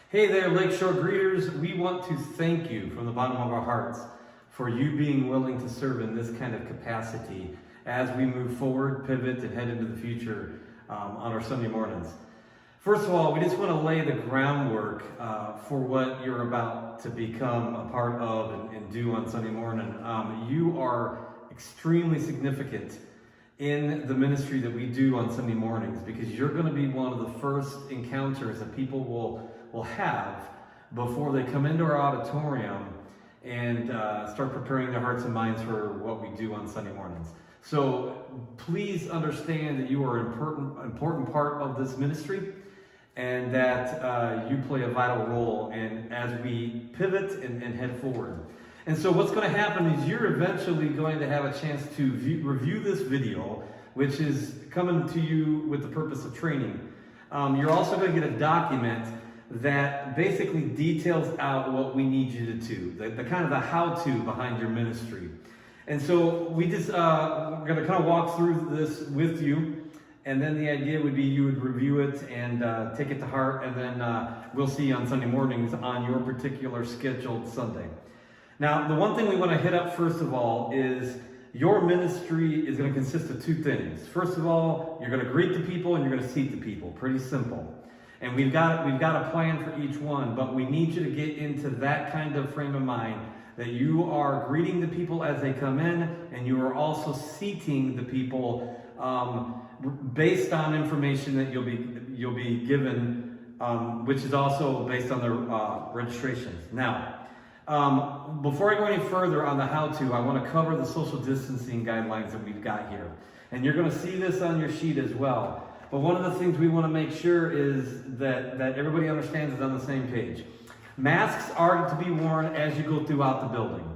Hey there, Lakeshore greeters. We want to thank you from the bottom of our hearts for you being willing to serve in this kind of capacity as we move forward, pivot, and head into the future on our Sunday mornings. First of all, we just want to lay the groundwork for what you're about to become a part of and do on Sunday morning. You are extremely significant in the ministry that we do on Sunday mornings because you're going to be one of the first encounters that people will have before they come into our auditorium and start preparing their hearts and minds for what we do on Sunday mornings. So please understand that you are an important part of this ministry and that you play a vital role as we pivot and head forward. And so what's going to happen is you're eventually going to have a chance to review this video, which is coming to you with the purpose of training. You're also going to get a document that basically details out what we need you to do, the kind of the how-to behind your ministry. And so we're going to kind of walk through this with you, and then the idea would be you would review it and take it to heart, and then we'll see you on Sunday mornings on your particular scheduled Sunday. Now, the one thing we want to hit up first of all is your ministry is going to consist of two things. First of all, you're going to greet the people and you're going to seat the people. Pretty simple. And we've got a plan for each one, but we need you to get into that kind of frame of mind that you are greeting the people as they come in, and you are also seating the people based on information that you'll be given, which is also based on their registrations. Now, before I go any further on the how-to, I want to cover the social distancing guidelines that we've got here, and you're going to see this on your sheet as well. But one of the things we want to make sure is that everybody understands is on the same page. Masks are to be worn as you go throughout the building.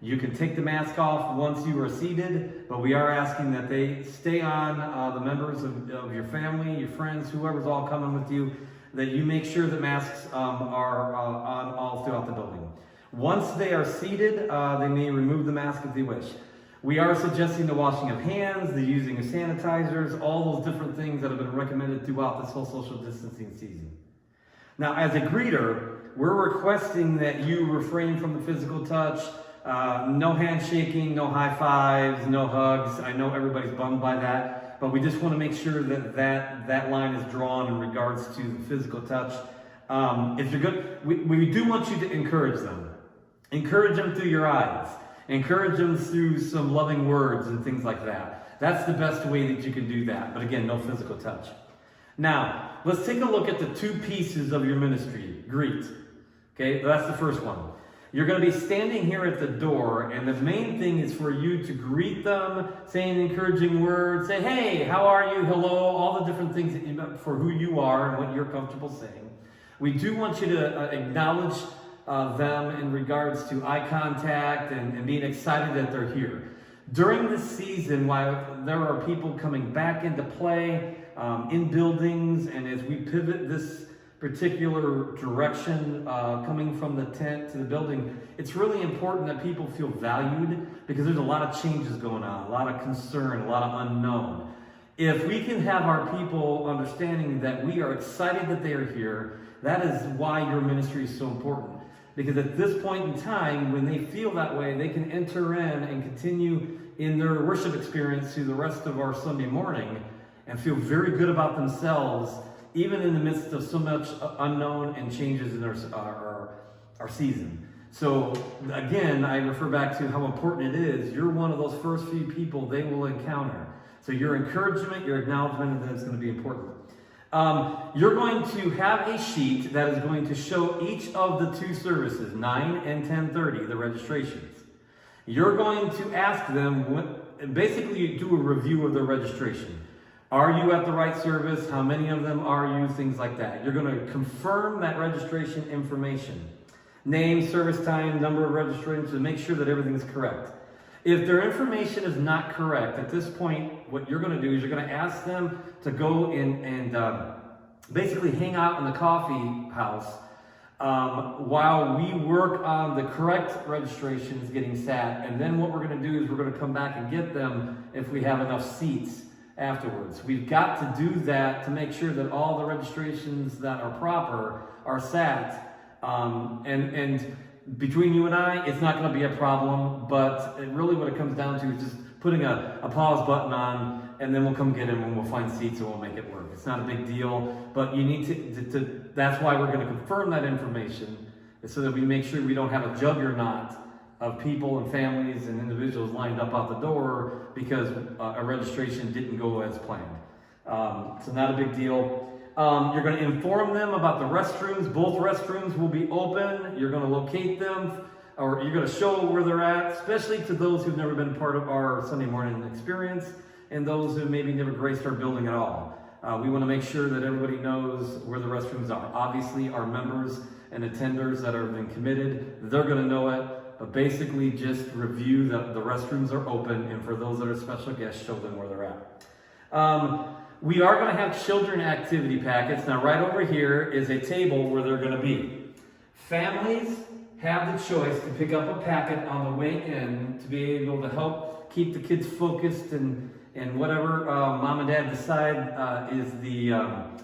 You can take the mask off once you are seated, but we are asking that they stay on, the members of your family, your friends, whoever's all coming with you, that you make sure that masks are on all throughout the building. Once they are seated, they may remove the mask if they wish. We are suggesting the washing of hands, the using of sanitizers, all those different things that have been recommended throughout this whole social distancing season. Now, as a greeter, we're requesting that you refrain from the physical touch, no handshaking, no high fives, no hugs. I know everybody's bummed by that, but we just want to make sure that line is drawn in regards to the physical touch. If you're good, we do want you to encourage them. Encourage them through your eyes. Encourage them through some loving words and things like that. That's the best way that you can do that. But again, no physical touch. Now, let's take a look at the two pieces of your ministry. Greet. Okay, that's the first one. You're going to be standing here at the door, and the main thing is for you to greet them, saying encouraging words, say, hey, how are you, hello, all the different things that for who you are and what you're comfortable saying. We do want you to acknowledge them in regards to eye contact and being excited that they're here. During this season, while there are people coming back into play in buildings, and as we pivot this particular direction coming from the tent to the building, it's really important that people feel valued because there's a lot of changes going on, a lot of concern, a lot of unknown. If we can have our people understanding that we are excited that they are here, that is why your ministry is so important. Because at this point in time, when they feel that way, they can enter in and continue in their worship experience through the rest of our Sunday morning and feel very good about themselves, even in the midst of so much unknown and changes in our season. So again, I refer back to how important it is. You're one of those first few people they will encounter. So your encouragement, your acknowledgement of that is going to be important. You're going to have a sheet that is going to show each of the two services, 9 and 10:30, the registrations. You're going to ask them, basically you do a review of their registration. Are you at the right service? How many of them are you? Things like that. You're going to confirm that registration information. Name, service time, number of registrations, to make sure that everything's correct. If their information is not correct, at this point, what you're going to do is you're going to ask them to go in and basically hang out in the coffee house while we work on the correct registrations getting sat. And then what we're going to do is we're going to come back and get them if we have enough seats afterwards. We've got to do that to make sure that all the registrations that are proper are sat. And between you and I, it's not going to be a problem, but really what it comes down to is just putting a pause button on, and then we'll come get him and we'll find seats and we'll make it work. It's not a big deal, but you need to that's why we're going to confirm that information, so that we make sure we don't have a juggernaut of people and families and individuals lined up out the door because a registration didn't go as planned. So not a big deal. You're going to inform them about the restrooms. Both restrooms will be open. You're going to locate them, or you're going to show where they're at, especially to those who've never been part of our Sunday morning experience and those who maybe never graced our building at all. We want to make sure that everybody knows where the restrooms are. Obviously, our members and attenders that have been committed, they're going to know it. But basically, just review that the restrooms are open, and for those that are special guests, show them where they're at. We are going to have children activity packets. Now, right over here is a table where they're going to be. Families have the choice to pick up a packet on the way in to be able to help keep the kids focused and whatever mom and dad decide is the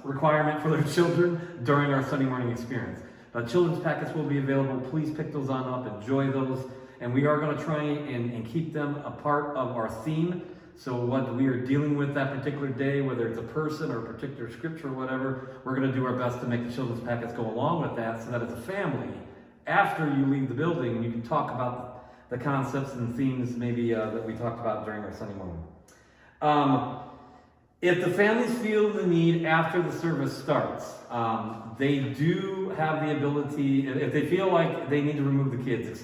requirement for their children during our Sunday morning experience. Children's packets will be available. Please pick those on up, enjoy those. And we are going to try and keep them a part of our theme. So what we are dealing with that particular day, whether it's a person or a particular scripture or whatever, we're going to do our best to make the children's packets go along with that, so that as a family, after you leave the building, you can talk about the concepts and themes maybe that we talked about during our Sunday morning. If the families feel the need after the service starts, they do have the ability, if they feel like they need to remove the kids,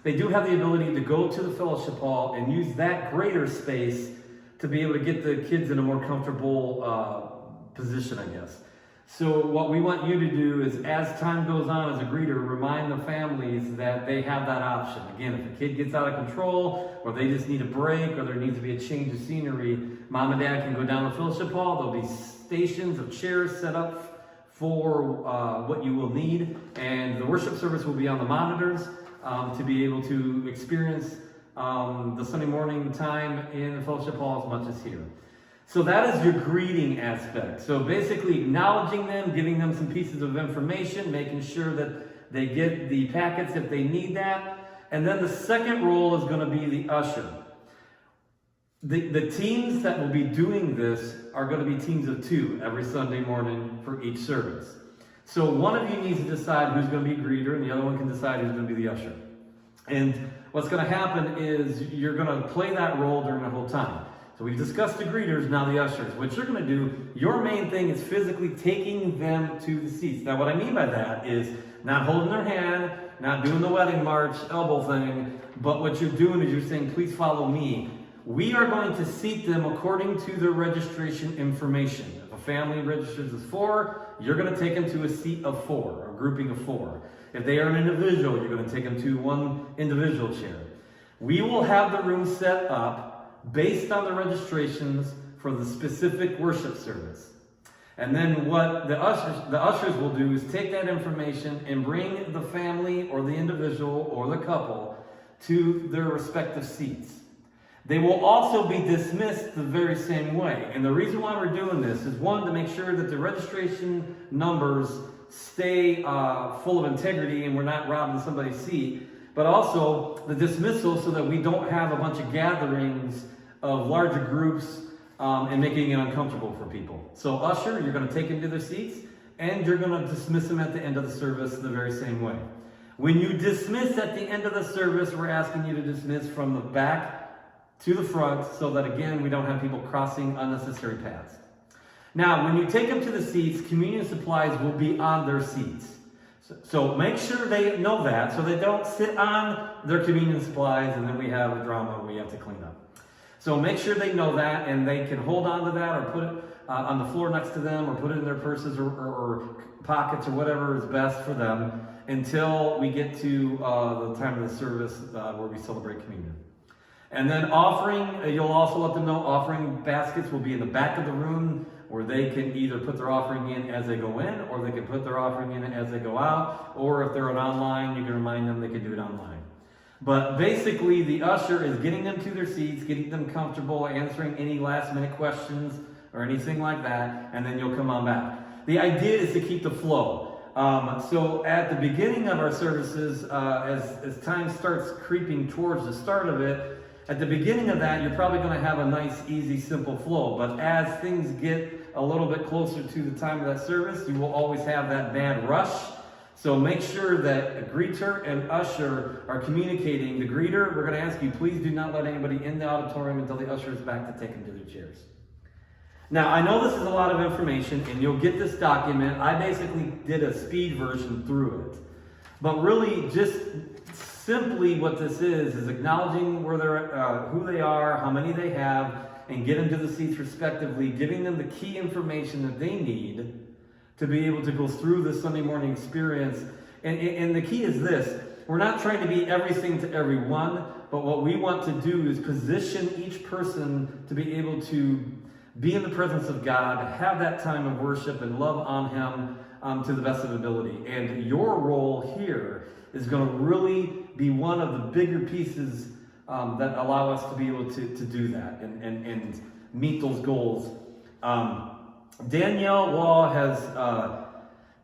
they do have the ability to go to the fellowship hall and use that greater space to be able to get the kids in a more comfortable position, I guess. So what we want you to do is, as time goes on as a greeter, remind the families that they have that option. Again, if a kid gets out of control, or they just need a break, or there needs to be a change of scenery, mom and dad can go down the fellowship hall. There'll be stations of chairs set up for what you will need, and the worship service will be on the monitors to be able to experience the Sunday morning time in the fellowship hall as much as here. So that is your greeting aspect. So basically acknowledging them, giving them some pieces of information, making sure that they get the packets if they need that. And then the second role is going to be the usher. The teams that will be doing this are going to be teams of 2 every Sunday morning for each service. So one of you needs to decide who's going to be a greeter, and the other one can decide who's going to be the usher. And what's going to happen is you're going to play that role during the whole time. So we've discussed the greeters, now the ushers. What you're going to do, your main thing is physically taking them to the seats. Now what I mean by that is not holding their hand, not doing the wedding march, elbow thing, but what you're doing is you're saying, please follow me. We are going to seat them according to their registration information. If a family registers as 4, you're going to take them to a seat of 4, or a grouping of 4. If they are an individual, you're going to take them to one individual chair. We will have the room set up based on the registrations for the specific worship service. And then what the ushers will do is take that information and bring the family or the individual or the couple to their respective seats. They will also be dismissed the very same way. And the reason why we're doing this is, one, to make sure that the registration numbers stay full of integrity and we're not robbing somebody's seat, but also the dismissal so that we don't have a bunch of gatherings of larger groups and making it uncomfortable for people. So usher, you're going to take them to their seats, and you're going to dismiss them at the end of the service the very same way. When you dismiss at the end of the service, we're asking you to dismiss from the back to the front, so that again, we don't have people crossing unnecessary paths. Now, when you take them to the seats, communion supplies will be on their seats. So make sure they know that, so they don't sit on their communion supplies and then we have a drama we have to clean up. So make sure they know that, and they can hold on to that or put it on the floor next to them, or put it in their purses or pockets or whatever is best for them until we get to the time of the service where we celebrate communion. And then offering, you'll also let them know offering baskets will be in the back of the room, where they can either put their offering in as they go in, or they can put their offering in as they go out, or if they're online, you can remind them they can do it online. But basically, the usher is getting them to their seats, getting them comfortable, answering any last-minute questions or anything like that, and then you'll come on back. The idea is to keep the flow. So at the beginning of our services, as time starts creeping towards the start of it, at the beginning of that, you're probably going to have a nice, easy, simple flow. But as things get a little bit closer to the time of that service, you will always have that mad rush. So make sure that a greeter and usher are communicating. The greeter, we're going to ask you, please do not let anybody in the auditorium until the usher is back to take them to their chairs. Now, I know this is a lot of information, and you'll get this document. I basically did a speed version through it. But really, just simply what this is acknowledging where they're, who they are, how many they have, and get them to the seats respectively, giving them the key information that they need to be able to go through this Sunday morning experience. And the key is this: we're not trying to be everything to everyone, but what we want to do is position each person to be able to be in the presence of God, have that time of worship and love on Him to the best of ability. And your role here is going to really be one of the bigger pieces that allow us to be able to do that and meet those goals. Danielle Wall has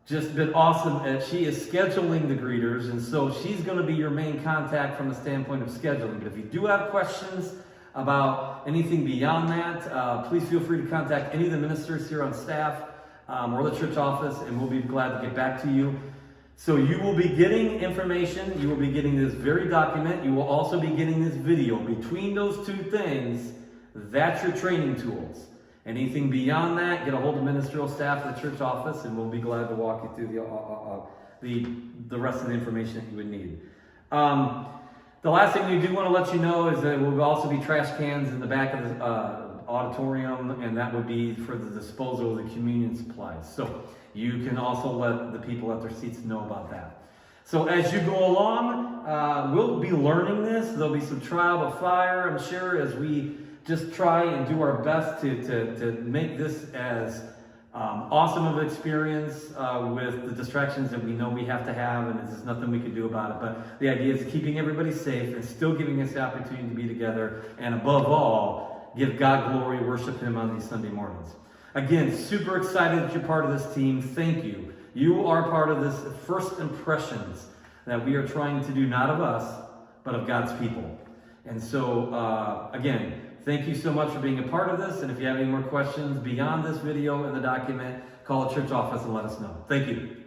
just been awesome. She is scheduling the greeters, and so she's going to be your main contact from the standpoint of scheduling. But if you do have questions about anything beyond that, please feel free to contact any of the ministers here on staff or the church office, and we'll be glad to get back to you. So you will be getting information. You will be getting this very document. You will also be getting this video. Between those two things, that's your training tools. Anything beyond that, get a hold of ministerial staff at the church office, and we'll be glad to walk you through the rest of the information that you would need. The last thing we do want to let you know is that there will also be trash cans in the back of the auditorium, and that would be for the disposal of the communion supplies. So you can also let the people at their seats know about that. So as you go along, we'll be learning this. There'll be some trial by fire, I'm sure, as we just try and do our best to make this as awesome of an experience with the distractions that we know we have to have, and there's nothing we can do about it. But the idea is keeping everybody safe and still giving us the opportunity to be together, and above all, give God glory, worship Him on these Sunday mornings. Again, super excited that you're part of this team. Thank you. You are part of this first impressions that we are trying to do, not of us, but of God's people. And so, again, thank you so much for being a part of this. And if you have any more questions beyond this video and the document, call the church office and let us know. Thank you.